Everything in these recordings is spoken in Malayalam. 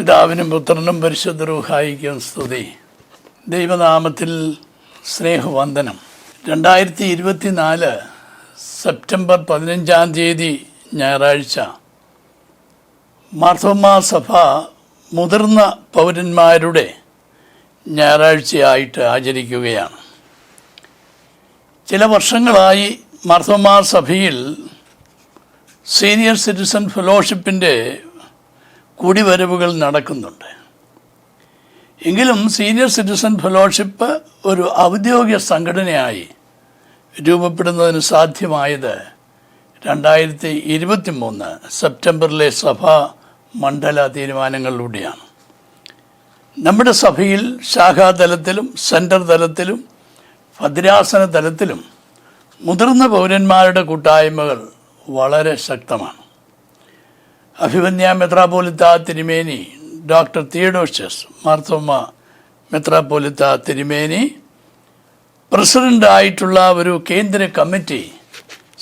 പിതാവിനും പുത്രനും പരിശുദ്ധ റൂഹായിക്കും സ്തുതി. ദൈവനാമത്തിൽ സ്നേഹവന്ദനം. 2024 സെപ്റ്റംബർ 15 ഞായറാഴ്ച മാർത്തോമാ സഭ മുതിർന്ന പൗരന്മാരുടെ ഞായറാഴ്ചയായിട്ട് ആചരിക്കുകയാണ്. ചില വർഷങ്ങളായി മാർത്തോമാ സഭയിൽ സീനിയർ സിറ്റിസൺ ഫെലോഷിപ്പിൻ്റെ കൂടിവരവുകൾ നടക്കുന്നുണ്ട്. എങ്കിലും സീനിയർ സിറ്റിസൺ ഫെലോഷിപ്പ് ഒരു ഔദ്യോഗിക സംഘടനയായി രൂപപ്പെടുന്നതിന് സാധ്യമായത് 2023 സെപ്റ്റംബറിലെ സഭാ മണ്ഡല തീരുമാനങ്ങളിലൂടെയാണ്. നമ്മുടെ സഭയിൽ ശാഖാതലത്തിലും സെൻറ്റർ തലത്തിലും ഭദ്രാസന തലത്തിലും മുതിർന്ന പൗരന്മാരുടെ കൂട്ടായ്മകൾ വളരെ ശക്തമാണ്. അഭിവന്യ മെത്രാപ്പോലിത്ത തിരുമേനി ഡോക്ടർ തിയഡോഷ്യസ് മാർത്തോമ മെത്രാപ്പോലിത്ത തിരുമേനി പ്രസിഡൻ്റായിട്ടുള്ള ഒരു കേന്ദ്ര കമ്മിറ്റി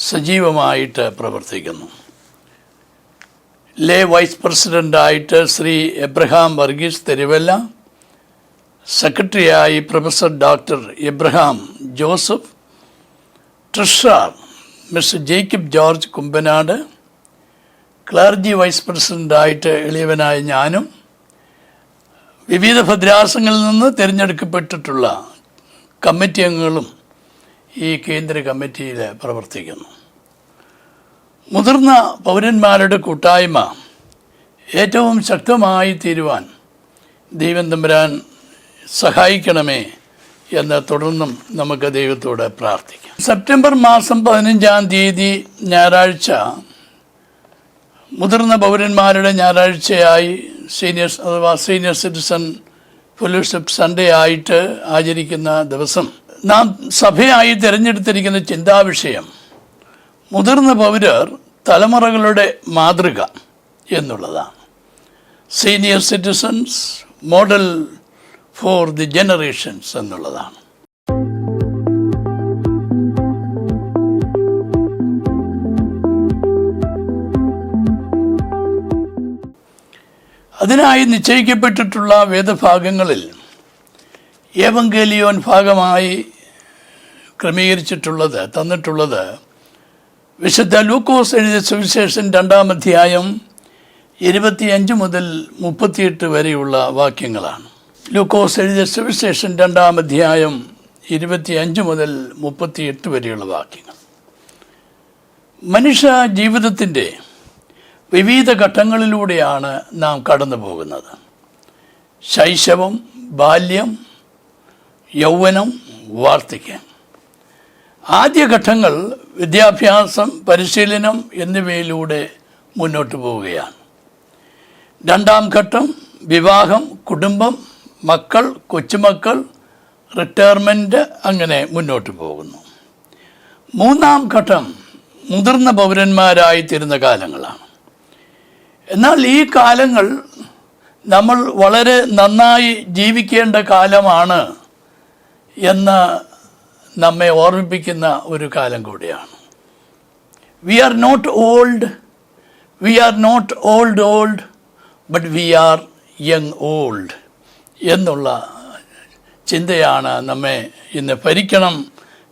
സജീവമായിട്ട് പ്രവർത്തിക്കുന്നു. ലേ വൈസ് പ്രസിഡൻ്റായിട്ട് ശ്രീ എബ്രഹാം വർഗീസ് തെരുവല്ല, സെക്രട്ടറിയായി professor doctor Abraham Joseph, treasurer mister Jacob George Kumbanad, clergy vice പ്രസിഡൻ്റായിട്ട് എളിയവനായ ഞാനും വിവിധ ഭദ്രാസനങ്ങളിൽ നിന്ന് തിരഞ്ഞെടുക്കപ്പെട്ടിട്ടുള്ള കമ്മിറ്റി അംഗങ്ങളും ഈ കേന്ദ്ര കമ്മിറ്റിയിൽ പ്രവർത്തിക്കുന്നു. മുതിർന്ന പൗരന്മാരുടെ കൂട്ടായ്മ ഏറ്റവും ശക്തമായി തീരുവാൻ ദൈവം തമ്പുരാൻ സഹായിക്കണമേ എന്ന് തുടർന്നും നമുക്ക് ദൈവത്തോട് പ്രാർത്ഥിക്കാം. സെപ്റ്റംബർ മാസം 15 ഞായറാഴ്ച മുതിർന്ന പൗരന്മാരുടെ ഞായറാഴ്ചയായി സീനിയർ സിറ്റിസൺ ഫെലോഷിപ്പ് സൺഡേ ആയിട്ട് ആചരിക്കുന്ന ദിവസം നാം സഭയായി തിരഞ്ഞെടുത്തിരിക്കുന്ന ചിന്താവിഷയം മുതിർന്ന പൗരർ തലമുറകളുടെ മാതൃക എന്നുള്ളതാണ്. Senior citizens model for the generations എന്നുള്ളതാണ്. അതിനായി നിശ്ചയിക്കപ്പെട്ടിട്ടുള്ള വേദഭാഗങ്ങളിൽ ഏവങ്കേലിയോൻ ഭാഗമായി തന്നിട്ടുള്ളത് വിശുദ്ധ ലൂക്കോസ് എഴുതിയ സുവിശേഷം 2-ാം അധ്യായം 25 മുതൽ 38 വരെയുള്ള വാക്യങ്ങളാണ്. ലൂക്കോസ് എഴുതിയ സുവിശേഷം 2-ാം അധ്യായം 25 മുതൽ 38 വരെയുള്ള വാക്യങ്ങൾ. മനുഷ്യ ജീവിതത്തിൻ്റെ വിവിധ ഘട്ടങ്ങളിലൂടെയാണ് നാം കടന്നു പോകുന്നത്. ശൈശവം, ബാല്യം, യൗവനം, വാർദ്ധക്യം. ആദ്യഘട്ടങ്ങൾ വിദ്യാഭ്യാസം, പരിശീലനം എന്നിവയിലൂടെ മുന്നോട്ട് പോവുകയാണ്. 2-ാം ഘട്ടം വിവാഹം, കുടുംബം, മക്കൾ, കൊച്ചുമക്കൾ, റിട്ടയർമെൻറ്റ്, അങ്ങനെ മുന്നോട്ട് പോകുന്നു. 3-ാം ഘട്ടം മുതിർന്ന പൗരന്മാരായിത്തീരുന്ന കാലങ്ങളാണ്. എന്നാൽ ഈ കാലങ്ങൾ നമ്മൾ വളരെ നന്നായി ജീവിക്കേണ്ട കാലമാണ് എന്ന് നമ്മെ ഓർമ്മിപ്പിക്കുന്ന ഒരു കാലം കൂടിയാണ്. We are not old but we are young old എന്നുള്ള ചിന്തയാണ് നമ്മെ ഇന്ന്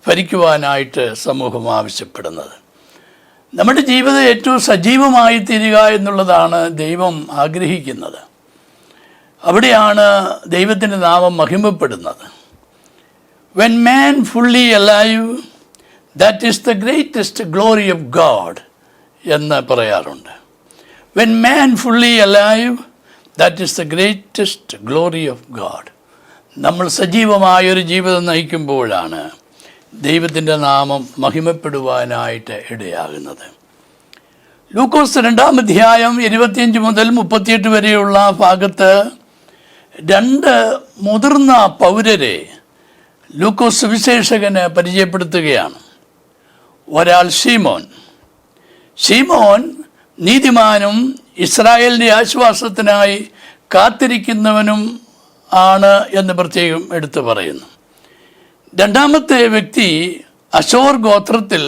ഭരിക്കുവാനായിട്ട് സമൂഹം ആവശ്യപ്പെടുന്നത്. നമ്മുടെ ജീവിതം ഏറ്റവും സജീവമായി തീരുക എന്നുള്ളതാണ് ദൈവം ആഗ്രഹിക്കുന്നത്. അവിടെയാണ് ദൈവത്തിൻ്റെ നാമം മഹിമപ്പെടുന്നത്. When man fully alive, that is the greatest glory of God എന്ന് പറയാറുണ്ട്. When man fully alive, that is the greatest glory of God. നമ്മൾ സജീവമായൊരു ജീവിതം നയിക്കുമ്പോഴാണ് ദൈവത്തിൻ്റെ നാമം മഹിമപ്പെടുവാനായിട്ട് ഇടയാകുന്നത്. ലൂക്കോസ് 2-ാം അധ്യായം 25 മുതൽ 38 വരെയുള്ള ഭാഗത്ത് 2 മുതിർന്ന പൗരരെ ലൂക്കോസ് സുവിശേഷകന് പരിചയപ്പെടുത്തുകയാണ്. ഒരാൾ ശീമോൻ നീതിമാനും ഇസ്രായേലിൻ്റെ ആശ്വാസത്തിനായി കാത്തിരിക്കുന്നവനും ആണ് എന്ന് പ്രത്യേകം എടുത്തു പറയുന്നു. 2-ാമത്തെ വ്യക്തി അശോർ ഗോത്രത്തിൽ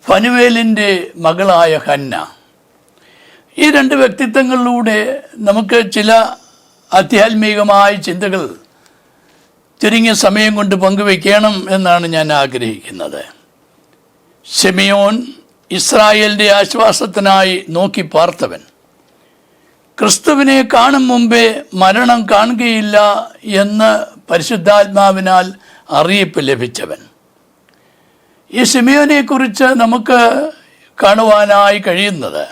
ഫനുവേലിൻ്റെ മകളായ ഹന്ന. ഈ രണ്ട് വ്യക്തിത്വങ്ങളിലൂടെ നമുക്ക് ചില ആധ്യാത്മികമായ ചിന്തകൾ ചുരുങ്ങിയ സമയം കൊണ്ട് പങ്കുവയ്ക്കണം എന്നാണ് ഞാൻ ആഗ്രഹിക്കുന്നത്. ശിമെയോൻ ഇസ്രായേലിൻ്റെ ആശ്വാസത്തിനായി നോക്കി പാർത്തവൻ, ക്രിസ്തുവിനെ കാണും മുമ്പേ മരണം കാണുകയില്ല എന്ന് പരിശുദ്ധാത്മാവിനാൽ അറിയിപ്പ് ലഭിച്ചവൻ. ഈ ശിമെയോനെക്കുറിച്ച് നമുക്ക് കാണുവാനായി കഴിയുന്നത്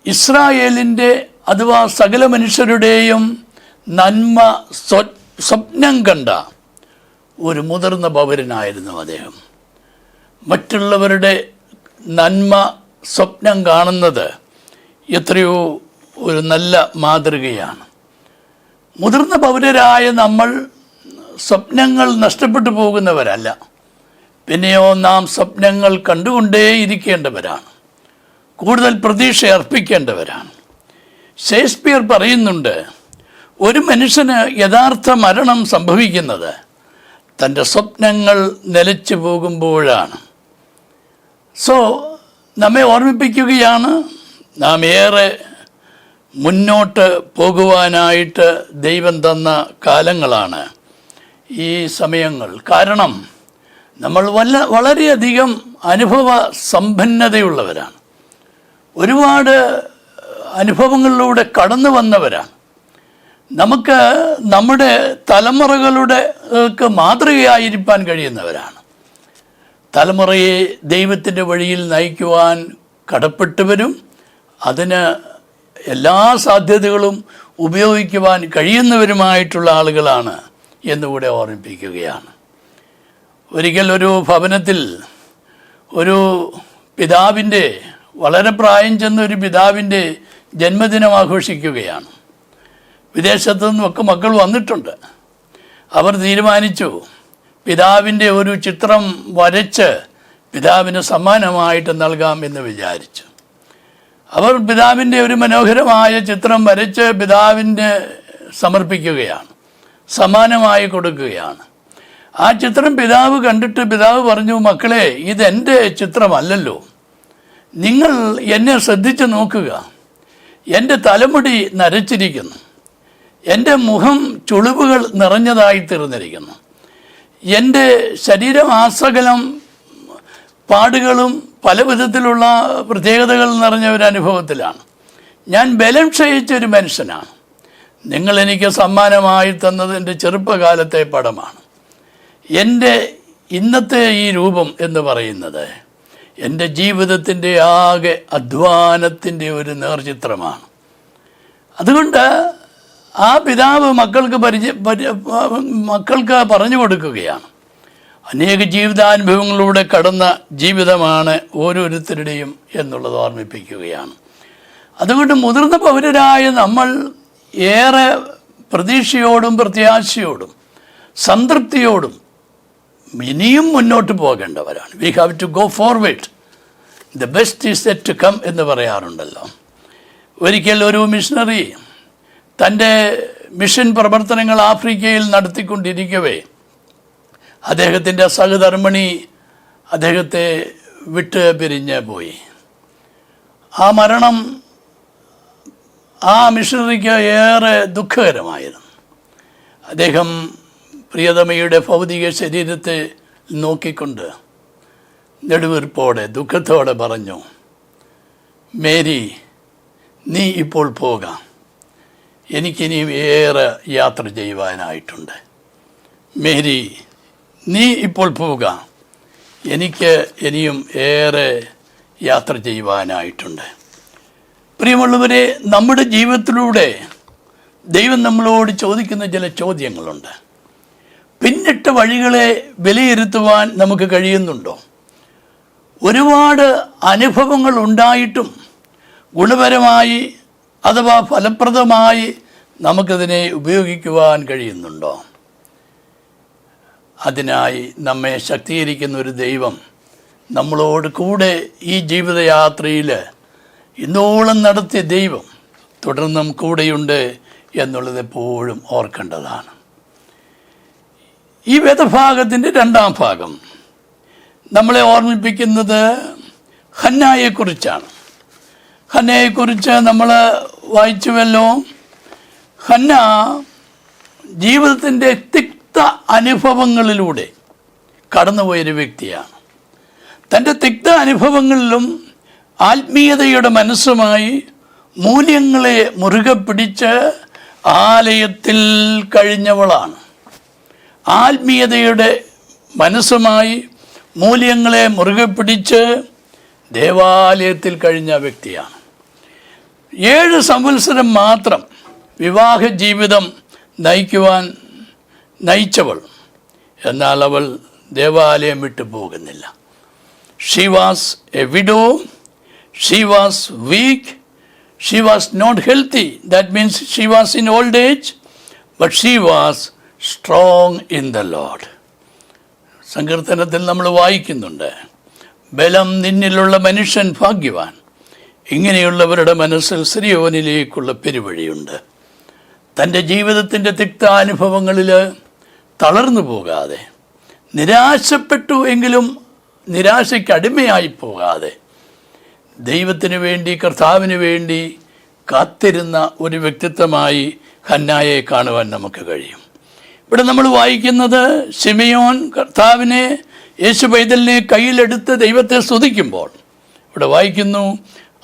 ഇസ്രായേലിൻ്റെ അഥവാ സകല മനുഷ്യരുടെയും നന്മ സ്വപ്നം കണ്ട ഒരു മുതിർന്ന പൗരനായിരുന്നു അദ്ദേഹം. മറ്റുള്ളവരുടെ നന്മ സ്വപ്നം കാണുന്നത് എത്രയോ ഒരു നല്ല മാതൃകയാണ്. മുതിർന്ന പൗരരായ നമ്മൾ സ്വപ്നങ്ങൾ നഷ്ടപ്പെട്ടു പോകുന്നവരല്ല, പിന്നെയോ നാം സ്വപ്നങ്ങൾ കണ്ടുകൊണ്ടേയിരിക്കേണ്ടവരാണ്, കൂടുതൽ പ്രതീക്ഷ അർപ്പിക്കേണ്ടവരാണ്. ഷേക്സ്പിയർ പറയുന്നുണ്ട്, ഒരു മനുഷ്യന് യഥാർത്ഥ മരണം സംഭവിക്കുന്നത് തൻ്റെ സ്വപ്നങ്ങൾ നിലച്ചു പോകുമ്പോഴാണ്. നമ്മെ ഓർമ്മിപ്പിക്കുകയാണ്, നാം ഏറെ മുന്നോട്ട് പോകുവാനായിട്ട് ദൈവം തന്ന കാലങ്ങളാണ് ഈ സമയങ്ങൾ. കാരണം നമ്മൾ വളരെയധികം അനുഭവ സമ്പന്നതയുള്ളവരാണ്, ഒരുപാട് അനുഭവങ്ങളിലൂടെ കടന്നു വന്നവരാണ്. നമുക്ക് നമ്മുടെ തലമുറകളുടെ മാതൃകയായിരിക്കാൻ കഴിയുന്നവരാണ്. തലമുറയെ ദൈവത്തിൻ്റെ വഴിയിൽ നയിക്കുവാൻ കടപ്പെട്ടവരും അതിന് എല്ലാ സാധ്യതകളും ഉപയോഗിക്കുവാൻ കഴിയുന്നവരുമായിട്ടുള്ള ആളുകളാണ് എന്നുകൂടെ ഓർമ്മിപ്പിക്കുകയാണ്. ഒരിക്കൽ ഒരു ഭവനത്തിൽ ഒരു പിതാവിൻ്റെ, വളരെ പ്രായം ചെന്ന ഒരു പിതാവിൻ്റെ ജന്മദിനം ആഘോഷിക്കുകയാണ്. വിദേശത്തു നിന്നൊക്കെ മക്കൾ വന്നിട്ടുണ്ട്. അവർ തീരുമാനിച്ചു പിതാവിൻ്റെ ഒരു ചിത്രം വരച്ച് പിതാവിന് സമ്മാനമായിട്ട് നൽകാം എന്ന് വിചാരിച്ചു. അവർ പിതാവിൻ്റെ ഒരു മനോഹരമായ ചിത്രം വരച്ച് പിതാവിന് സമർപ്പിക്കുകയാണ്, സമ്മാനമായി കൊടുക്കുകയാണ്. ആ ചിത്രം പിതാവ് കണ്ടിട്ട് പിതാവ് പറഞ്ഞു, മക്കളെ, ഇതെൻ്റെ ചിത്രമല്ലല്ലോ, നിങ്ങൾ എന്നെ ശ്രദ്ധിച്ച് നോക്കുക. എൻ്റെ തലമുടി നരച്ചിരിക്കുന്നു, എൻ്റെ മുഖം ചുളിവുകൾ നിറഞ്ഞതായി തീർന്നിരിക്കുന്നു, എൻ്റെ ശരീരം ആസകലം പാടുകളും പല വിധത്തിലുള്ള പ്രത്യേകതകൾ നിറഞ്ഞ ഒരു അനുഭവത്തിലാണ്. ഞാൻ ബലം ക്ഷയിച്ചൊരു മനുഷ്യനാണ്. നിങ്ങൾ എനിക്ക് സമ്മാനമായി തന്നത് എൻ്റെ ചെറുപ്പകാലത്തെ പടമാണ്. എൻ്റെ ഇന്നത്തെ ഈ രൂപം എന്ന് പറയുന്നത് എൻ്റെ ജീവിതത്തിൻ്റെ ആകെ അധ്വാനത്തിൻ്റെ ഒരു നേർചിത്രമാണ്. അതുകൊണ്ട് ആ പിതാവ് മക്കൾക്ക് പറഞ്ഞു കൊടുക്കുകയാണ്, അനേക ജീവിതാനുഭവങ്ങളിലൂടെ കടന്ന ജീവിതമാണ് ഓരോരുത്തരുടെയും എന്നുള്ളത് ഓർമ്മിപ്പിക്കുകയാണ്. അതുകൊണ്ട് മുതിർന്ന പൗരരായ നമ്മൾ ഏറെ പ്രതീക്ഷയോടും പ്രത്യാശയോടും സംതൃപ്തിയോടും ഇനിയും മുന്നോട്ട് പോകേണ്ടവരാണ്. We have to go forward, the best is yet to come എന്ന് പറയാറുണ്ടല്ലോ. ഒരിക്കൽ ഒരു മിഷണറി തൻ്റെ മിഷൻ പ്രവർത്തനങ്ങൾ ആഫ്രിക്കയിൽ നടത്തിക്കൊണ്ടിരിക്കവേ അദ്ദേഹത്തിൻ്റെ സഹധർമ്മിണി അദ്ദേഹത്തെ വിട്ട് പിരിഞ്ഞ് പോയി. ആ മരണം ആ മിഷണറിക്ക് ഏറെ ദുഃഖകരമായിരുന്നു. അദ്ദേഹം പ്രിയതമയുടെ ഭൗതിക ശരീരത്തെ നോക്കിക്കൊണ്ട് നെടുവീർപ്പോടെ ദുഃഖത്തോടെ പറഞ്ഞു, മേരി, നീ ഇപ്പോൾ പോകാം, എനിക്കിനിയും ഏറെ യാത്ര ചെയ്യുവാനായിട്ടുണ്ട്. മേരി, നീ ഇപ്പോൾ പോവുക, എനിക്ക് ഇനിയും ഏറെ യാത്ര ചെയ്യുവാനായിട്ടുണ്ട്. പ്രിയമുള്ളവരെ, നമ്മുടെ ജീവിതത്തിലൂടെ ദൈവം നമ്മളോട് ചോദിക്കുന്ന ചില ചോദ്യങ്ങളുണ്ട്. പിന്നിട്ട വഴികളെ വിലയിരുത്തുവാൻ നമുക്ക് കഴിയുന്നുണ്ടോ? ഒരുപാട് അനുഭവങ്ങൾ ഉണ്ടായിട്ടും ഗുണപരമായി അഥവാ ഫലപ്രദമായി നമുക്കതിനെ ഉപയോഗിക്കുവാൻ കഴിയുന്നുണ്ടോ? അതിനായി നമ്മെ ശക്തീകരിക്കുന്ന ഒരു ദൈവം നമ്മളോട് കൂടെ ഈ ജീവിതയാത്രയിൽ ഇന്നോളം നടത്തിയ ദൈവം തുടർന്നും കൂടെയുണ്ട് എന്നുള്ളത് എപ്പോഴും ഓർക്കേണ്ടതാണ്. ഈ വേദഭാഗത്തിൻ്റെ രണ്ടാം ഭാഗം നമ്മളെ ഓർമ്മിപ്പിക്കുന്നത് ഹന്നായെക്കുറിച്ചാണ്. ഹന്നയെക്കുറിച്ച് നമ്മൾ വായിച്ചുവല്ലോ. ഹന്ന ജീവിതത്തിൻ്റെ തിക്ത അനുഭവങ്ങളിലൂടെ കടന്നുപോയൊരു വ്യക്തിയാണ്. തൻ്റെ തിക്ത അനുഭവങ്ങളിലും ആത്മീയതയുടെ മനസ്സുമായി മൂല്യങ്ങളെ മുറുകെ പിടിച്ച് ആലയത്തിൽ കഴിഞ്ഞവളാണ്. ആത്മീയതയുടെ മനസ്സുമായി മൂല്യങ്ങളെ മുറുകെ പിടിച്ച് ദേവാലയത്തിൽ കഴിഞ്ഞ വ്യക്തിയാണ്. 7 സംവത്സരം മാത്രം വിവാഹ ജീവിതം നയിച്ചവൾ, എന്നാൽ അവൾ ദേവാലയം വിട്ടു പോകുന്നില്ല. She was a widow, she was weak, she was not healthy. That means she was in old age, but she was strong in the Lord. സങ്കീർത്തനത്തിൽ നമ്മൾ വായിക്കുന്നുണ്ട്, ബലം നിന്നിലുള്ള മനുഷ്യൻ ഭാഗ്യവാൻ. ഇങ്ങനെയുള്ളവരുടെ മനസ്സിൽ സിയോനിലേക്കുള്ള പെരുവഴിയുണ്ട്. തൻ്റെ ജീവിതത്തിൻ്റെ തിക്താനുഭവങ്ങളിൽ തളർന്നു പോകാതെ, നിരാശപ്പെട്ടു എങ്കിലും നിരാശയ്ക്ക് അടിമയായി പോകാതെ, ദൈവത്തിന് വേണ്ടി, കർത്താവിന് വേണ്ടി കാത്തിരുന്ന ഒരു വ്യക്തിത്വമായി ഹന്നായെ കാണുവാൻ നമുക്ക് കഴിയും. ഇവിടെ നമ്മൾ വായിക്കുന്നത്, ശിമെയോൻ കർത്താവിനെ, യേശു പൈതലിനെ കയ്യിലെടുത്ത് ദൈവത്തെ സ്തുതിക്കുമ്പോൾ ഇവിടെ വായിക്കുന്നു,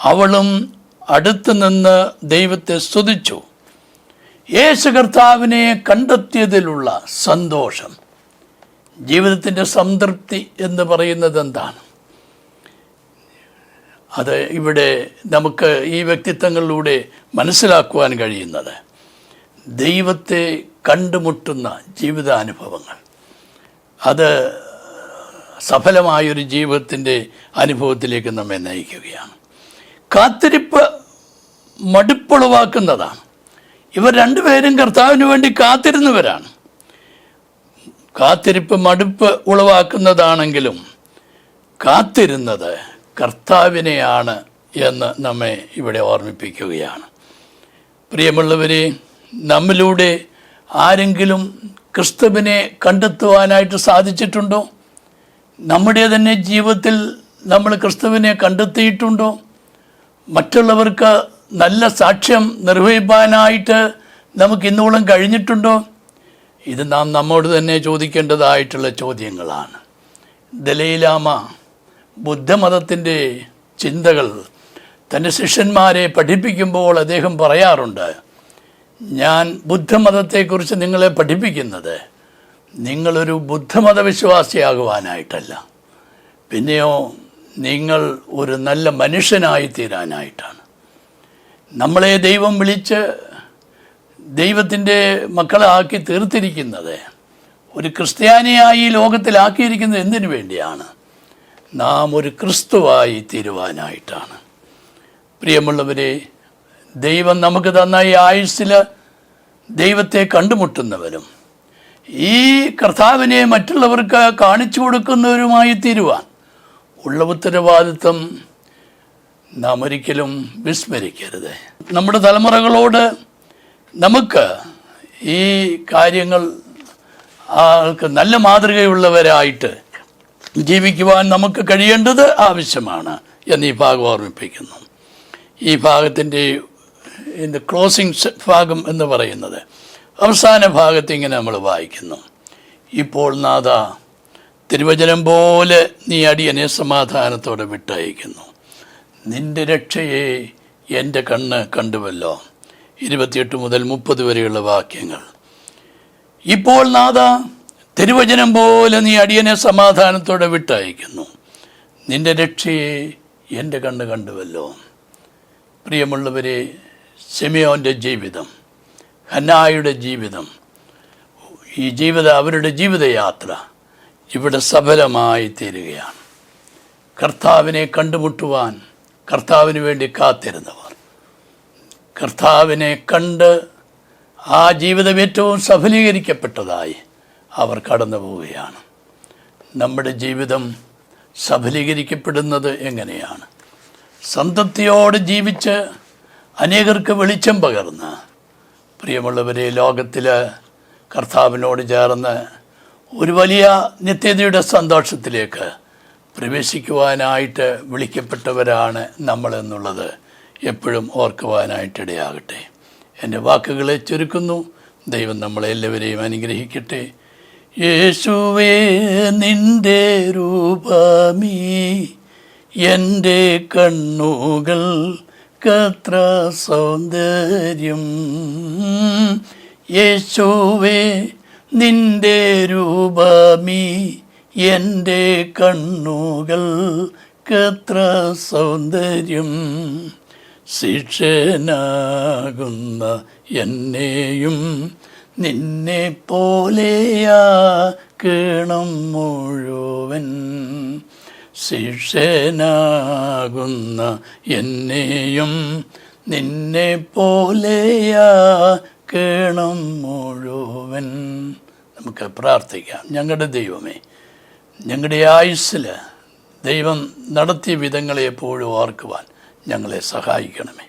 അവളും അടുത്ത് നിന്ന് ദൈവത്തെ സ്തുതിച്ചു. യേശു കർത്താവിനെ കണ്ടെത്തിയതിലുള്ള സന്തോഷം, ജീവിതത്തിൻ്റെ സംതൃപ്തി എന്ന് പറയുന്നത് എന്താണ്? അത് ഇവിടെ നമുക്ക് ഈ വ്യക്തിത്വങ്ങളിലൂടെ മനസ്സിലാക്കുവാൻ കഴിയുന്നത്, ദൈവത്തെ കണ്ടുമുട്ടുന്ന ജീവിതാനുഭവങ്ങൾ, അത് സഫലമായൊരു ജീവിതത്തിൻ്റെ അനുഭവത്തിലേക്ക് നമ്മെ നയിക്കുകയാണ്. കാത്തിരിപ്പ് മടുപ്പുളവാക്കുന്നതാണ്. ഇവർ രണ്ടുപേരും കർത്താവിന് വേണ്ടി കാത്തിരുന്നവരാണ്. കാത്തിരിപ്പ് മടുപ്പ് ഉളവാക്കുന്നതാണെങ്കിലും കാത്തിരുന്നത് കർത്താവിനെയാണ് എന്ന് നമ്മെ ഇവിടെ ഓർമ്മിപ്പിക്കുകയാണ്. പ്രിയമുള്ളവരെ, നമ്മിലൂടെ ആരെങ്കിലും ക്രിസ്തുവിനെ കണ്ടെത്തുവാനായിട്ട് സാധിച്ചിട്ടുണ്ടോ? നമ്മുടെ തന്നെ ജീവിതത്തിൽ നമ്മൾ ക്രിസ്തുവിനെ കണ്ടെത്തിയിട്ടുണ്ടോ? മറ്റുള്ളവർക്ക് നല്ല സാക്ഷ്യം നിർവഹിക്കാനായിട്ട് നമുക്ക് ഇന്നോളം കഴിഞ്ഞിട്ടുണ്ടോ? ഇത് നാം നമ്മോട് തന്നെ ചോദിക്കേണ്ടതായിട്ടുള്ള ചോദ്യങ്ങളാണ്. ദലൈലാമ ബുദ്ധമതത്തിൻ്റെ ചിന്തകൾ തൻ്റെ ശിഷ്യന്മാരെ പഠിപ്പിക്കുമ്പോൾ അദ്ദേഹം പറയാറുണ്ട്, ഞാൻ ബുദ്ധമതത്തെക്കുറിച്ച് നിങ്ങളെ പഠിപ്പിക്കുന്നത് നിങ്ങളൊരു ബുദ്ധമത വിശ്വാസിയാകുവാനായിട്ടല്ല, പിന്നെയോ നിങ്ങൾ ഒരു നല്ല മനുഷ്യനായി തീരാനായിട്ടാണ്. നമ്മളെ ദൈവം വിളിച്ച് ദൈവത്തിൻ്റെ മക്കളാക്കി തീർത്തിരിക്കുന്നത്, ഒരു ക്രിസ്ത്യാനിയായി ലോകത്തിലാക്കിയിരിക്കുന്നത് എന്തിനു വേണ്ടിയാണ്? നാം ഒരു ക്രിസ്തുവായി തീരുവാനായിട്ടാണ്. പ്രിയമുള്ളവരെ, ദൈവം നമുക്ക് തന്ന ഈ ആയുസ്സിൽ ദൈവത്തെ കണ്ടുമുട്ടുന്നവരും ഈ കർത്താവിനെ മറ്റുള്ളവർക്ക് കാണിച്ചു കൊടുക്കുന്നവരുമായി തീരുവാൻ ഉള്ള ഉത്തരവാദിത്വം നാം ഒരിക്കലും വിസ്മരിക്കരുത്. നമ്മുടെ തലമുറകളോട് നമുക്ക് ഈ കാര്യങ്ങൾ ആൾക്ക് നല്ല മാതൃകയുള്ളവരായിട്ട് ജീവിക്കുവാൻ നമുക്ക് കഴിയേണ്ടത് ആവശ്യമാണ് എന്ന് ഈ ഭാഗം ഓർമ്മിപ്പിക്കുന്നു. ഈ ഭാഗത്തിൻ്റെ ക്ലോസിംഗ് ഭാഗം എന്ന് പറയുന്നത്, അവസാന ഭാഗത്ത് ഇങ്ങനെ നമ്മൾ വായിക്കുന്നു, ഇപ്പോൾ നാഥ തിരുവചനം പോലെ നീ അടിയനെ സമാധാനത്തോടെ വിട്ടയക്കുന്നു, നിന്റെ രക്ഷയെ എൻ്റെ കണ്ണ് കണ്ടുവല്ലോ. 28 മുതൽ 30 വരെയുള്ള വാക്യങ്ങൾ. ഇപ്പോൾ നാഥ തിരുവചനം പോലെ നീ അടിയനെ സമാധാനത്തോടെ വിട്ടയക്കുന്നു, നിന്റെ രക്ഷയെ എൻ്റെ കണ്ണ് കണ്ടുവല്ലോ. പ്രിയമുള്ളവരെ, ശിമെയോൻ്റെ ജീവിതം, ഹന്നായുടെ ജീവിതം, ഈ അവരുടെ ജീവിതയാത്ര ഇവിടെ സഫലമായി തീരുകയാണ്. കർത്താവിനെ കണ്ടുമുട്ടുവാൻ കർത്താവിന് വേണ്ടി കാത്തിരുന്നവർ കർത്താവിനെ കണ്ട് ആ ജീവിതം ഏറ്റവും സഫലീകരിക്കപ്പെട്ടതായി അവർ കടന്നു പോവുകയാണ്. നമ്മുടെ ജീവിതം സഫലീകരിക്കപ്പെടുന്നത് എങ്ങനെയാണ്? സംതൃപ്തിയോടെ ജീവിച്ച് അനേകർക്ക് വെളിച്ചം പകർന്ന്, പ്രിയമുള്ളവരെ, ലോകത്തിൽ കർത്താവിനോട് ചേർന്ന് ഒരു വലിയ നിത്യതയുടെ സന്തോഷത്തിലേക്ക് പ്രവേശിക്കുവാനായിട്ട് വിളിക്കപ്പെട്ടവരാണ് നമ്മളെന്നുള്ളത് എപ്പോഴും ഓർക്കുവാനായിട്ടിടയാകട്ടെ. എൻ്റെ വാക്കുകളെ ചുരുക്കുന്നു. ദൈവം നമ്മളെല്ലാവരെയും അനുഗ്രഹിക്കട്ടെ. യേശുവേ, നിൻ്റെ രൂപമീ എൻ്റെ കണ്ണുകൾക്കത്ര സൗന്ദര്യം. യേശുവേ, നിൻ്റെ രൂപമീ എൻ്റെ കണ്ണുകൾക്കത്ര സൗന്ദര്യം. ശിഷ്യനാകുന്ന എന്നെയും നിന്നെ പോലെയാക്കണം മുഴുവൻ. ശിഷ്യനാകുന്ന എന്നെയും നിന്നെ പോലെയാക്കണം മുഴുവൻ. നമുക്ക് പ്രാർത്ഥിക്കാം. ഞങ്ങളുടെ ദൈവമേ, ഞങ്ങളുടെ ആയുസ്സിൽ ദൈവം നടത്തിയ വിധങ്ങളെ എപ്പോഴും ഓർക്കുവാൻ ഞങ്ങളെ സഹായിക്കണമേ.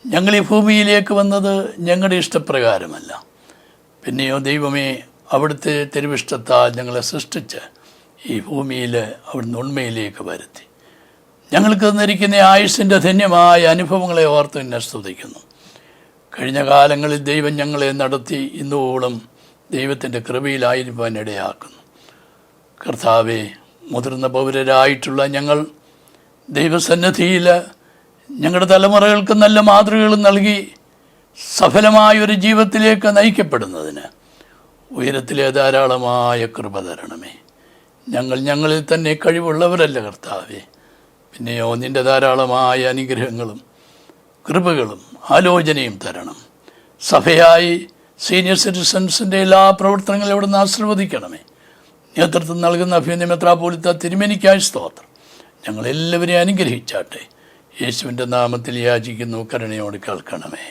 ഞങ്ങൾ ഈ ഭൂമിയിലേക്ക് വന്നത് ഞങ്ങളുടെ ഇഷ്ടപ്രകാരമല്ല. പിന്നെയോ ദൈവമേ, അവിടുത്തെ തിരുവിഷ്ടത്താൽ ഞങ്ങളെ സൃഷ്ടിച്ച് ഈ ഭൂമിയിൽ അവിടുന്ന് ഉണ്മയിലേക്ക് വരുത്തി. ഞങ്ങൾക്ക് തന്നിരിക്കുന്ന ആയുസ്സിൻ്റെ ധന്യമായ അനുഭവങ്ങളെ ഓർത്ത് എന്നെ സ്തുതിക്കുന്നു. കഴിഞ്ഞ കാലങ്ങളിൽ ദൈവം ഞങ്ങളെ നടത്തി ഇന്നോളം ദൈവത്തിൻ്റെ കൃപയിലായിരിക്കാൻ ഇടയാക്കുന്നു. കർത്താവെ, മുതിർന്ന പൗരരായിട്ടുള്ള ഞങ്ങൾ ദൈവസന്നിധിയിൽ ഞങ്ങളുടെ തലമുറകൾക്ക് നല്ല മാതൃകകൾ നൽകി സഫലമായൊരു ജീവിതത്തിലേക്ക് നയിക്കപ്പെടുന്നതിന് ഉയരത്തിലെ ധാരാളമായ കൃപ തരണമേ. ഞങ്ങളിൽ തന്നെ കഴിവുള്ളവരല്ല കർത്താവെ. പിന്നെയോ നിൻ്റെ ധാരാളമായ അനുഗ്രഹങ്ങളും കൃപകളും ആലോചനയും തരണം. സഭയായി സീനിയർ സിറ്റിസൺസിൻ്റെ എല്ലാ പ്രവർത്തനങ്ങളും അവിടെ നിന്ന് ആശീർവദിക്കണമേ. നേതൃത്വം നൽകുന്ന അഭിനന്ദ മെത്രാപ്പോലീത്ത തിരുമേനിക്കായി സ്തോത്രം. ഞങ്ങളെല്ലാവരെയും അനുഗ്രഹിച്ചാട്ടെ. യേശുവിൻ്റെ നാമത്തിൽ യാചിക്കുന്നു, കരുണയോട് കേൾക്കണമേ.